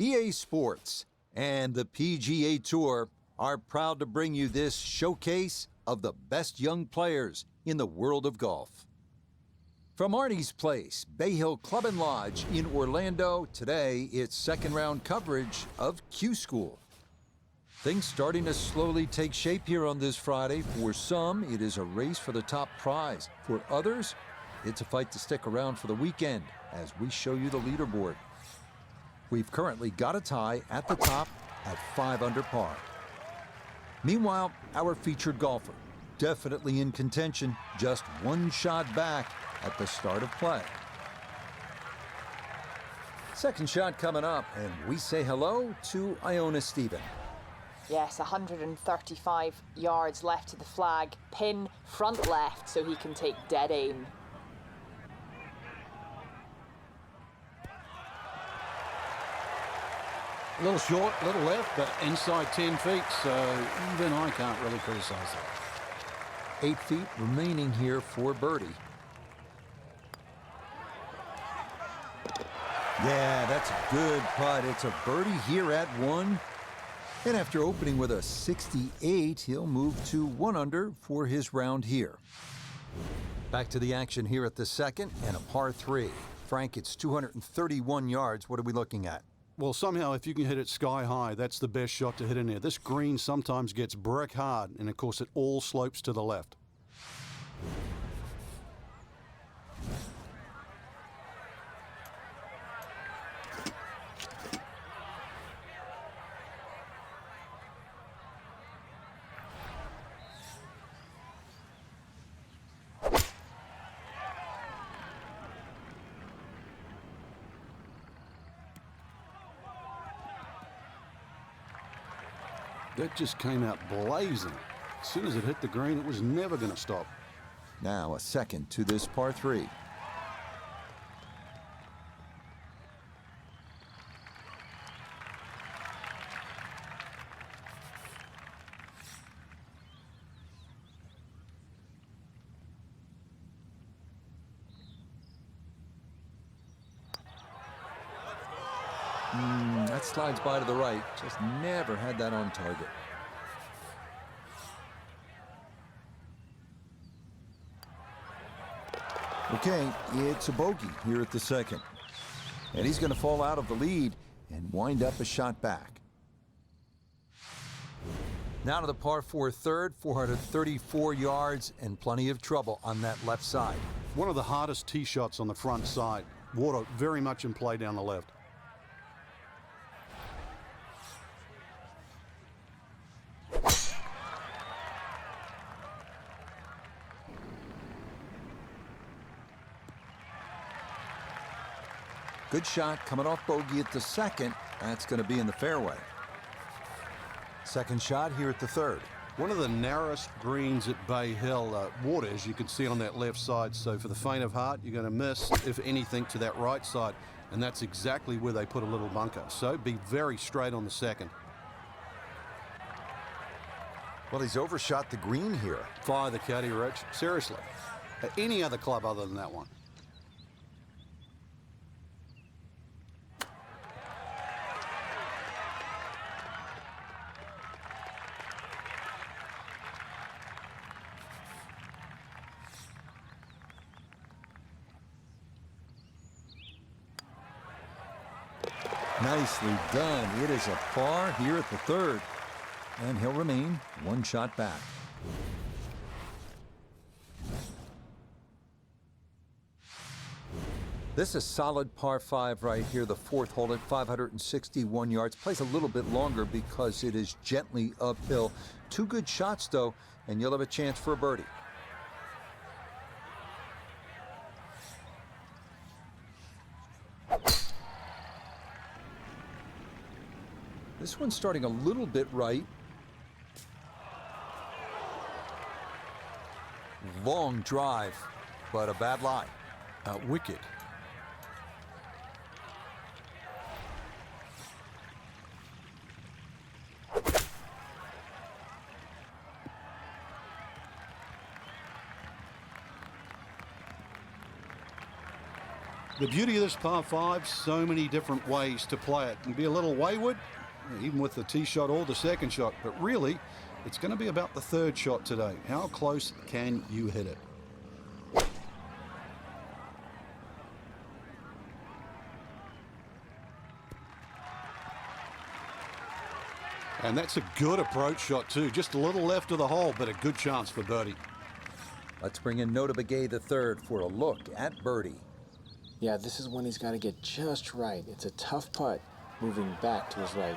EA Sports and the PGA Tour are proud to bring you this showcase of the best young players in the world of golf. From Arnie's Place, Bay Hill Club and Lodge in Orlando, today it's second round coverage of Q School. Things starting to slowly take shape here on this Friday. For some, it is a race for the top prize. For others, it's a fight to stick around for the weekend as we show you the leaderboard. We've currently got a tie at the top at 5 under par. Meanwhile, our featured golfer, definitely in contention, just one shot back at the start of play. Second shot coming up, and we say hello to Iona Stephen. Yes, 135 yards left to the flag. Pin front left so he can take dead aim. A little short, a little left, but inside 10 feet, so even I can't really criticize that. 8 feet remaining here for birdie. Yeah, that's a good putt. It's a birdie here at 1. And after opening with a 68, he'll move to 1 under for his round here. Back to the action here at the second and a par 3. Frank, it's 231 yards. What are we looking at? Well, somehow, if you can hit it sky high, that's the best shot to hit in there. This green sometimes gets brick hard, and of course, it all slopes to the left. That just came out blazing. As soon as it hit the green, it was never going to stop. Now a second to this par 3. That slides by to the right. Just never had that on target. Okay, it's a bogey here at the second. And he's going to fall out of the lead and wind up a shot back. Now to the par 4 third, 434 yards and plenty of trouble on that left side. One of the hardest tee shots on the front side. Water very much in play down the left. Good shot coming off bogey at the second. That's going to be in the fairway. Second shot here at the third. One of the narrowest greens at Bay Hill. Water, as you can see on that left side. So for the faint of heart, you're going to miss, if anything, to that right side. And that's exactly where they put a little bunker. So be very straight on the second. Well, he's overshot the green here. Fire the caddy, Rich. Seriously. Any other club other than that one. Nicely done. It is a par here at the third. And he'll remain one shot back. This is solid par 5 right here, the fourth hole at 561 yards. Plays a little bit longer because it is gently uphill. 2 good shots, though, and you'll have a chance for a birdie. This one's starting a little bit right. Long drive, but a bad lie. Wicked. The beauty of this par 5, so many different ways to play it. And be a little wayward, even with the tee shot or the second shot. But really, it's going to be about the third shot today. How close can you hit it? And that's a good approach shot too. Just a little left of the hole, but a good chance for birdie. Let's bring in Nota Begay III for a look at birdie. Yeah, this is one he's got to get just right. It's a tough putt moving back to his right.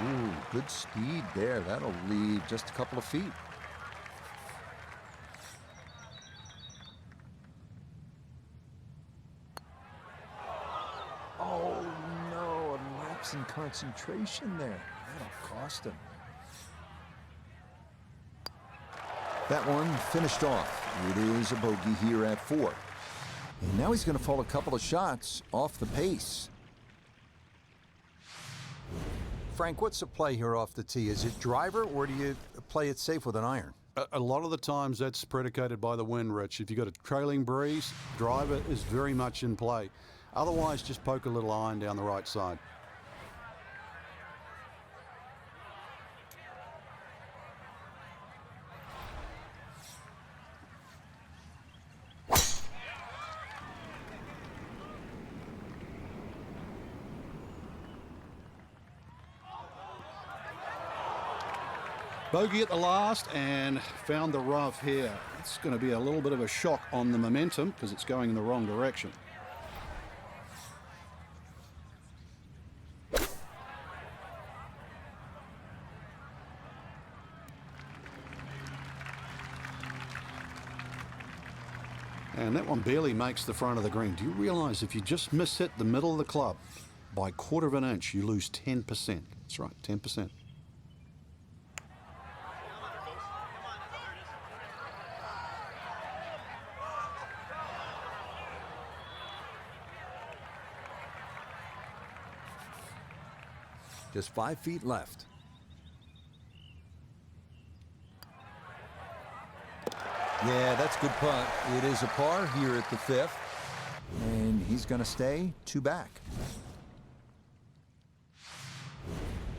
Ooh, good speed there. That'll leave just a couple of feet. Oh, no, a lapse in concentration there. That'll cost him. That one finished off. It is a bogey here at 4. And now he's going to fall a couple of shots off the pace. Frank, what's the play here off the tee? Is it driver, or do you play it safe with an iron? A lot of the times that's predicated by the wind, Rich. If you've got a trailing breeze, driver is very much in play. Otherwise, just poke a little iron down the right side. Bogey at the last and found the rough here. It's going to be a little bit of a shock on the momentum because it's going in the wrong direction. And that one barely makes the front of the green. Do you realize if you just miss hit the middle of the club by a quarter of an inch, you lose 10%? That's right, 10%. Just 5 feet left. Yeah, that's a good putt. It is a par here at the 5th. And he's going to stay 2 back.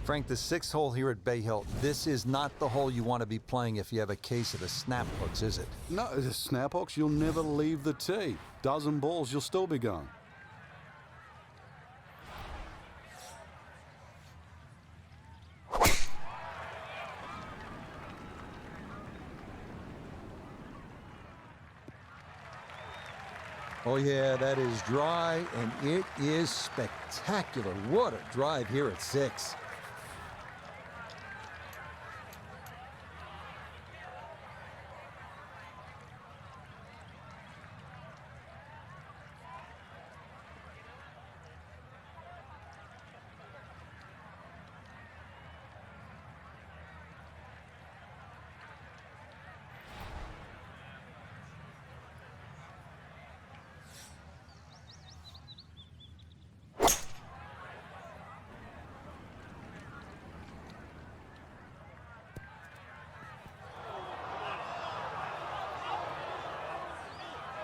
Frank, the 6th hole here at Bay Hill, this is not the hole you want to be playing if you have a case of the snap hooks, is it? No, the snap hooks, you'll never leave the tee. Dozen balls, you'll still be going. Oh, yeah, that is dry, and it is spectacular. What a drive here at 6.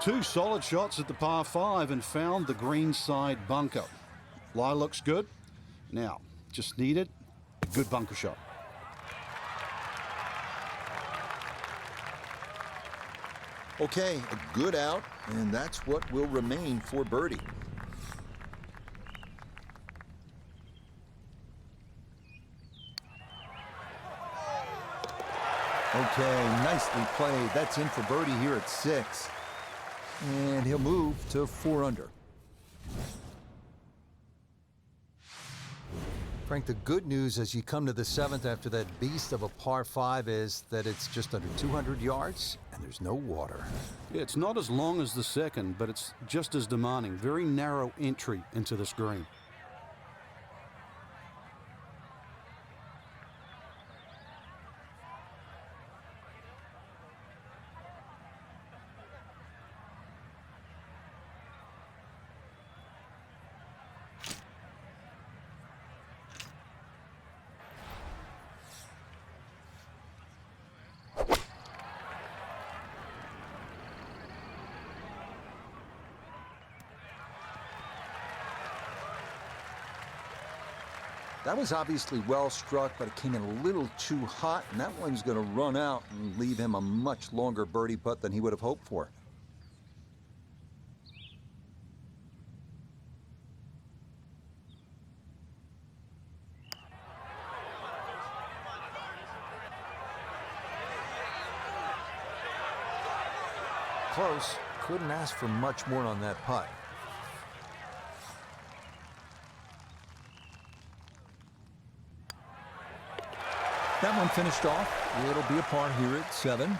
Two solid shots at the par 5 and found the green side bunker. Lie looks good. Now, just needed a good bunker shot. Okay, a good out, and that's what will remain for birdie. Okay, nicely played. That's in for birdie here at 6. And he'll move to 4 under. Frank, the good news as you come to the 7th after that beast of a par 5 is that it's just under 200 yards and there's no water. Yeah, it's not as long as the 2nd, but it's just as demanding. Very narrow entry into this green. That was obviously well struck, but it came in a little too hot, and that one's going to run out and leave him a much longer birdie putt than he would have hoped for. Close. Couldn't ask for much more on that putt. That one finished off. It'll be a par here at 7.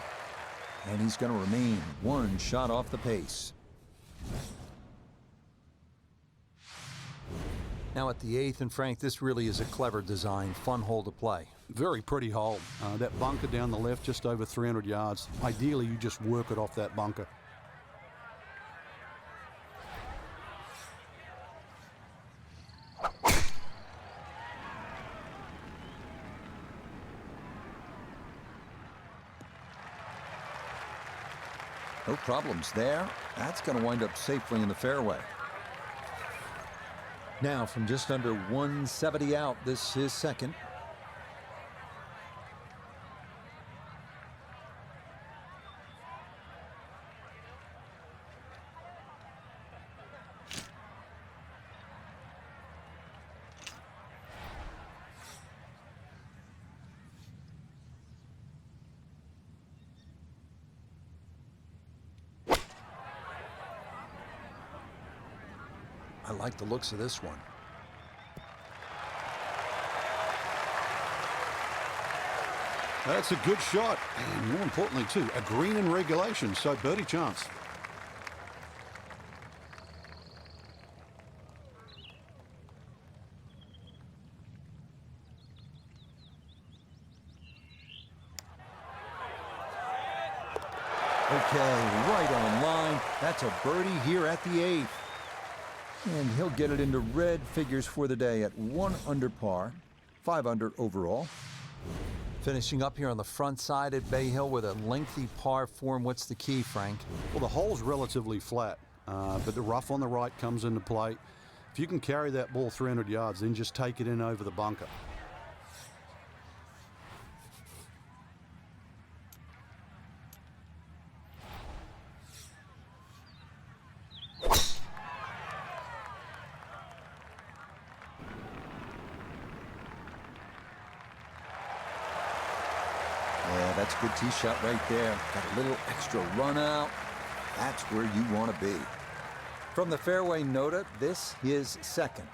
And he's going to remain one shot off the pace. Now at the 8th, and Frank, this really is a clever design. Fun hole to play. Very pretty hole. That bunker down the left, just over 300 yards. Ideally, you just work it off that bunker. No problems there. That's going to wind up safely in the fairway. Now, from just under 170 out, this is second. I like the looks of this one. That's a good shot, and more importantly, too, a green in regulation, so birdie chance. Okay, right on line. That's a birdie here at the 8th. And he'll get it into red figures for the day at 1 under par, 5 under overall. Finishing up here on the front side at Bay Hill with a lengthy par 4. What's the key, Frank? Well, the hole's relatively flat, but the rough on the right comes into play. If you can carry that ball 300 yards, then just take it in over the bunker. Yeah, that's a good tee shot right there. Got a little extra run out. That's where you want to be. From the fairway nota, this is second.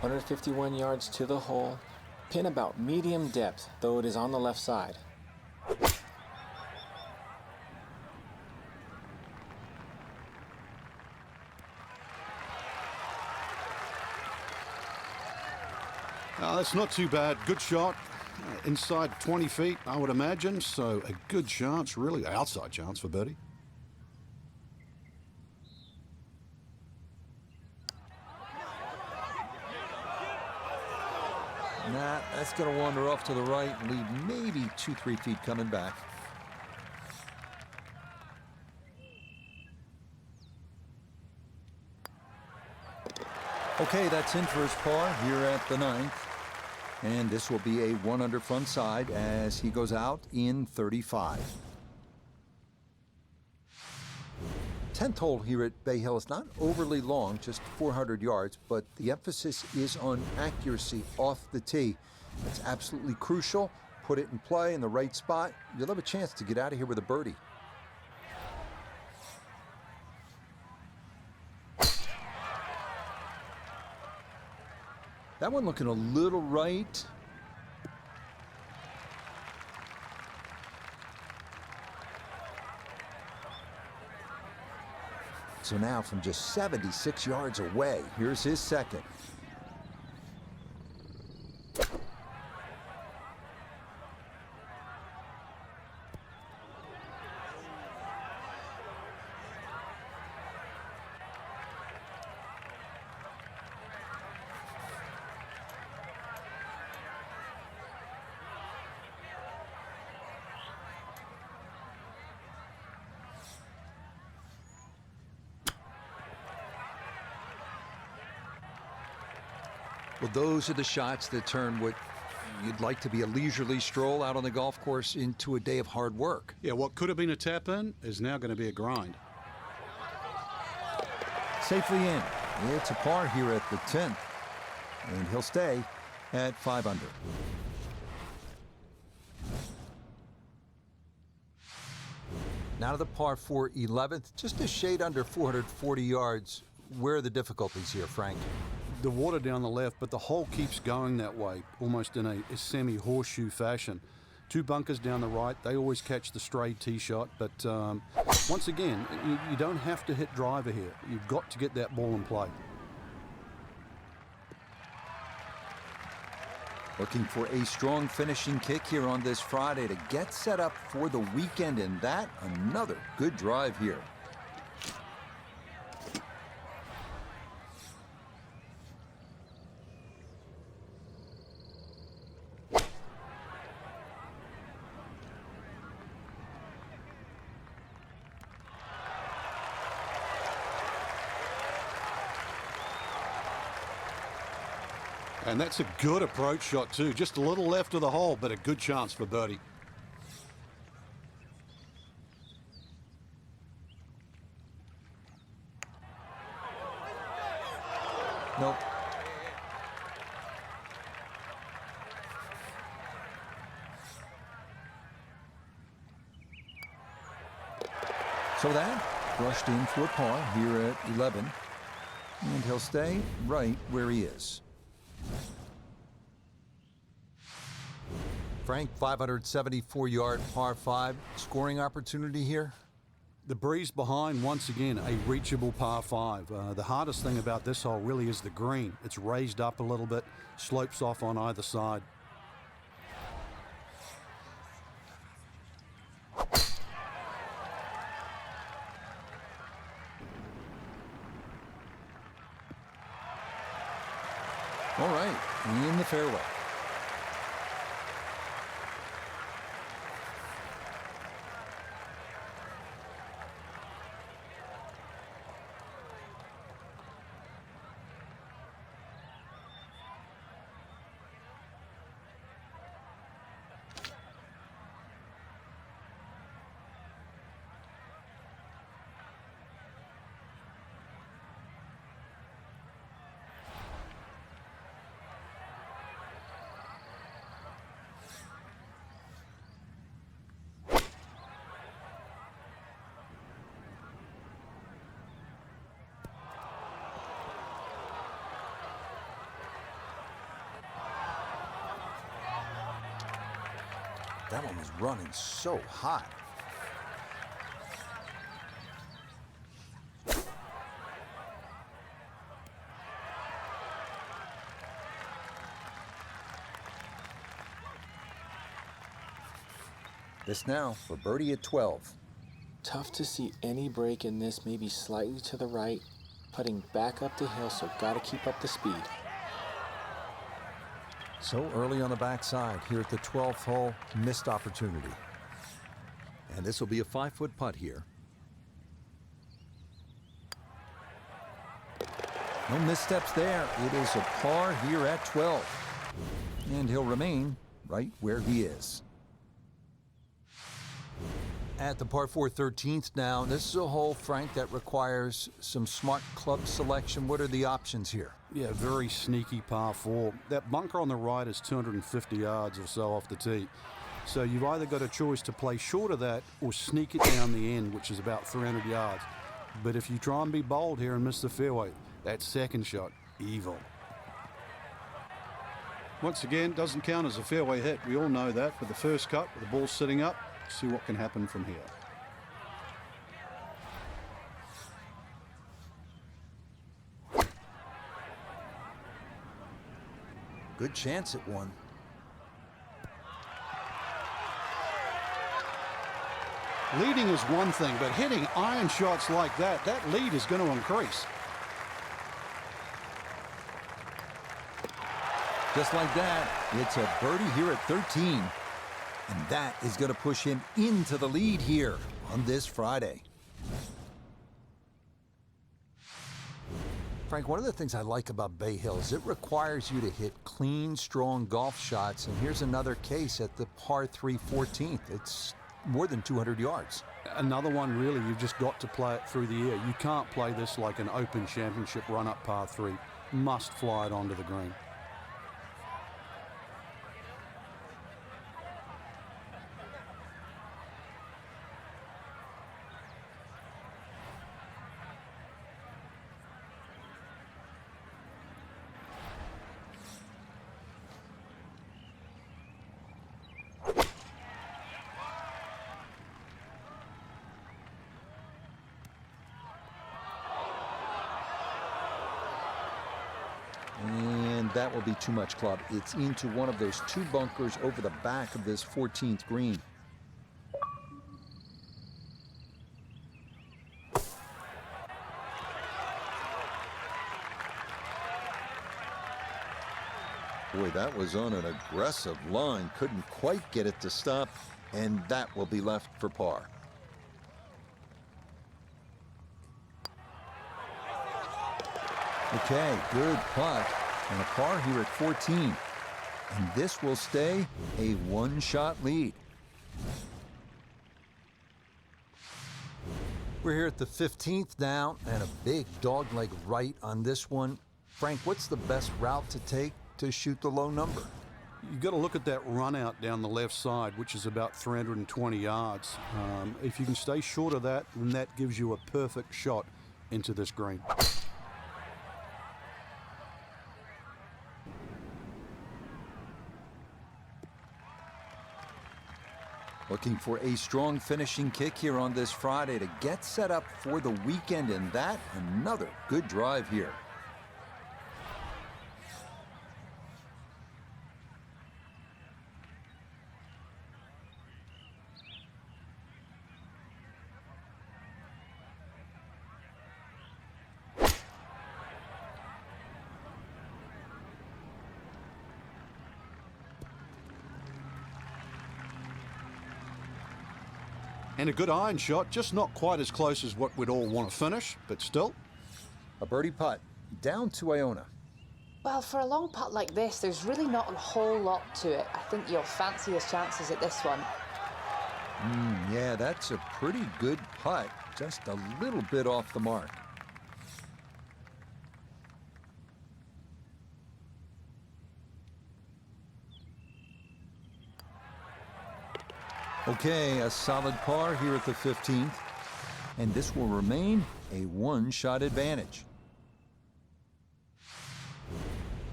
151 yards to the hole. Pin about medium depth, though it is on the left side. That's not too bad. Good shot. Inside 20 feet, I would imagine. So a good chance, really, outside chance for birdie. Nah, that's going to wander off to the right and leave maybe 2-3 feet coming back. Okay, that's in for his par here at the 9th. And this will be a 1 under front side as he goes out in 35. 10th hole here at Bay Hill is not overly long, just 400 yards, but the emphasis is on accuracy off the tee. That's absolutely crucial. Put it in play in the right spot. You'll have a chance to get out of here with a birdie. That one looking a little right. So now from just 76 yards away, here's his second. Well, those are the shots that turn what you'd like to be a leisurely stroll out on the golf course into a day of hard work. Yeah, what could have been a tap in is now going to be a grind. Safely in. It's a par here at the 10th. And he'll stay at 5 under. Now to the par 4 11th, just a shade under 440 yards. Where are the difficulties here, Frank? The water down the left, but the hole keeps going that way, almost in a semi-horseshoe fashion. 2 bunkers down the right, they always catch the stray tee shot, but once again, you don't have to hit driver here. You've got to get that ball in play. Looking for a strong finishing kick here on this Friday to get set up for the weekend, and that another good drive here. And that's a good approach shot too. Just a little left of the hole, but a good chance for birdie. Nope. So that brushed in for a par here at 11. And he'll stay right where he is. Frank, 574-yard par 5. Scoring opportunity here? The breeze behind, once again, a reachable par 5. The hardest thing about this hole really is the green. It's raised up a little bit, slopes off on either side. All right, in the fairway. That one was running so hot. This now for birdie at 12. Tough to see any break in this, maybe slightly to the right. Putting back up the hill, so gotta keep up the speed. So early on the backside here at the 12th hole, missed opportunity. And this will be a 5-foot putt here. No missteps there. It is a par here at 12. And he'll remain right where he is. At the par 4 13th now, this is a hole, Frank, that requires some smart club selection. What are the options here? Yeah, very sneaky par 4. That bunker on the right is 250 yards or so off the tee. So you've either got a choice to play short of that or sneak it down the end, which is about 300 yards. But if you try and be bold here and miss the fairway, that second shot, evil. Once again, doesn't count as a fairway hit. We all know that. But the first cut, with the ball sitting up, see what can happen from here. Good chance at one. Leading is one thing, but hitting iron shots like that, that lead is going to increase. Just like that, it's a birdie here at 13. And that is going to push him into the lead here on this Friday. Frank, one of the things I like about Bay Hill is it requires you to hit clean, strong golf shots. And here's another case at the par 3 14th. It's more than 200 yards. Another one, really, you've just got to play it through the air. You can't play this like an Open Championship run-up par 3. Must fly it onto the green. And that will be too much, club. It's into one of those two bunkers over the back of this 14th green. Boy, that was on an aggressive line. Couldn't quite get it to stop, and that will be left for par. Okay, good putt, and a par here at 14. And this will stay a one-shot lead. We're here at the 15th now, and a big dogleg right on this one. Frank, what's the best route to take to shoot the low number? You've got to look at that run out down the left side, which is about 320 yards. If you can stay short of that, then that gives you a perfect shot into this green. Looking for a strong finishing kick here on this Friday to get set up for the weekend, and that another good drive here. And a good iron shot, just not quite as close as what we'd all want to finish, but still. A birdie putt down to Iona. Well, for a long putt like this, there's really not a whole lot to it. I think you'll fancy his chances at this one. Yeah, that's a pretty good putt. Just a little bit off the mark. Okay, a solid par here at the 15th, and this will remain a one-shot advantage.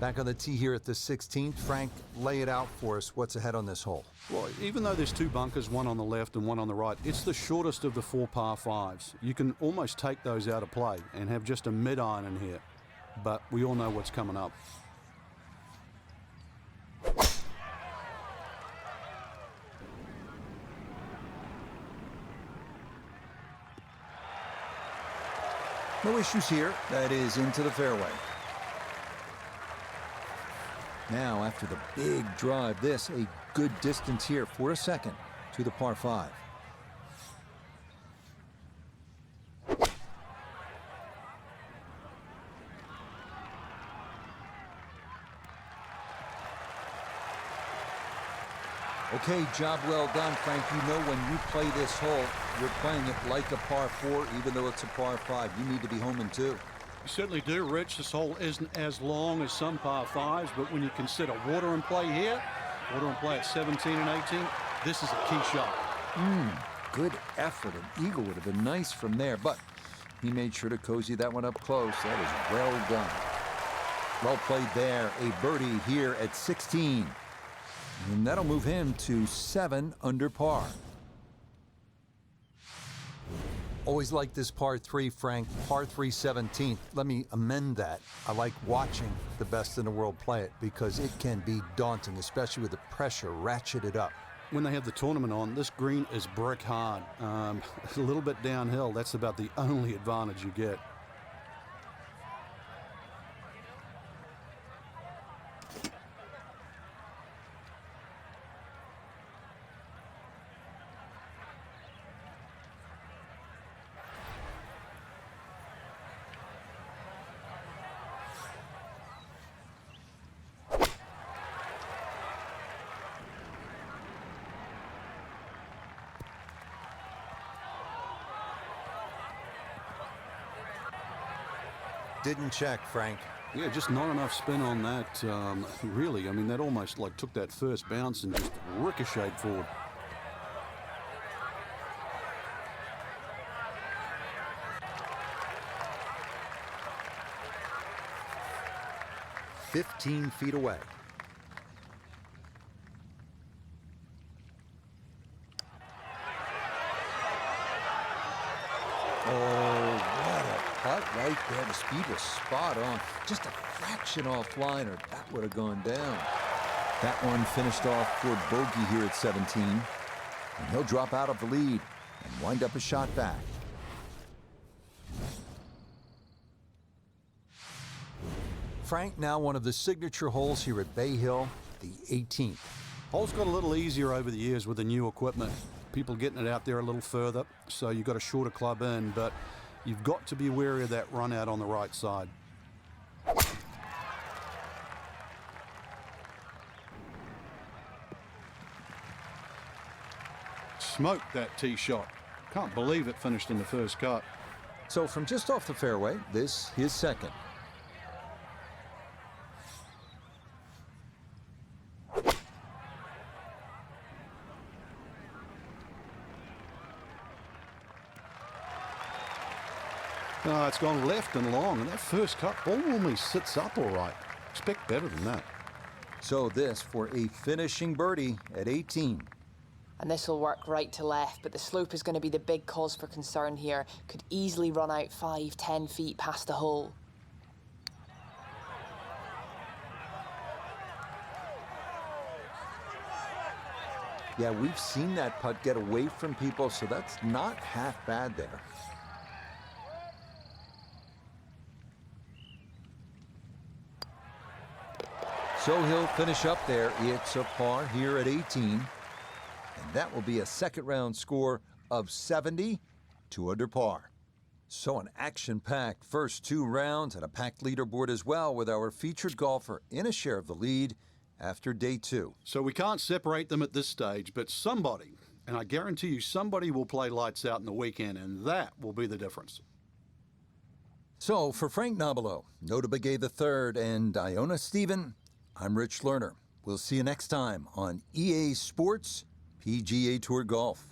Back on the tee here at the 16th. Frank, lay it out for us. What's ahead on this hole? Well, even though there's two bunkers, one on the left and one on the right, it's the shortest of the 4 par 5s. You can almost take those out of play and have just a mid-iron in here, but we all know what's coming up. No issues here. That is into the fairway. Now, after the big drive, this a good distance here for a second to the par 5. Okay, job well done, Frank. You know when you play this hole, you're playing it like a par 4, even though it's a par 5. You need to be home in 2. You certainly do, Rich. This hole isn't as long as some par 5s, but when you consider water in play here, water in play at 17 and 18, this is a key shot. Good effort. An eagle would have been nice from there, but he made sure to cozy that one up close. That is well done. Well played there. A birdie here at 16. And that'll move him to 7 under par. Always like this par 3, Frank. Par 3 17th. Let me amend that. I like watching the best in the world play it because it can be daunting, especially with the pressure ratcheted up. When they have the tournament on, this green is brick hard. A little bit downhill. That's about the only advantage you get. didn't check, Frank. Yeah, just not enough spin on that, really. I mean, that almost like took that first bounce and just ricocheted forward. "15 feet away." Oh, what a putt right there. The speed was spot on. Just a fraction offline, or that would have gone down. That one finished off for bogey here at 17. And he'll drop out of the lead and wind up a shot back. Frank, now one of the signature holes here at Bay Hill, the 18th. Hole's got a little easier over the years with the new equipment. People getting it out there a little further, so you've got a shorter club in, but you've got to be wary of that run out on the right side. Smoked that tee shot. Can't believe it finished in the first cut. So from just off the fairway, this his second. No, it's gone left and long, and that first cut ball normally sits up all right. Expect better than that. So this for a finishing birdie at 18. And this will work right to left, but the slope is going to be the big cause for concern here. Could easily run out 5-10 feet past the hole. Yeah, we've seen that putt get away from people, so that's not half bad there. So he'll finish up there. It's a par here at 18. And that will be a second round score of 70 to under par. So an action-packed first two rounds and a packed leaderboard as well, with our featured golfer in a share of the lead after day two. So we can't separate them at this stage, but somebody, and I guarantee you somebody will play lights out in the weekend, and that will be the difference. So for Frank Nobilo, Nota Begay III, and Iona Stephen, I'm Rich Lerner. We'll see you next time on EA Sports PGA Tour Golf.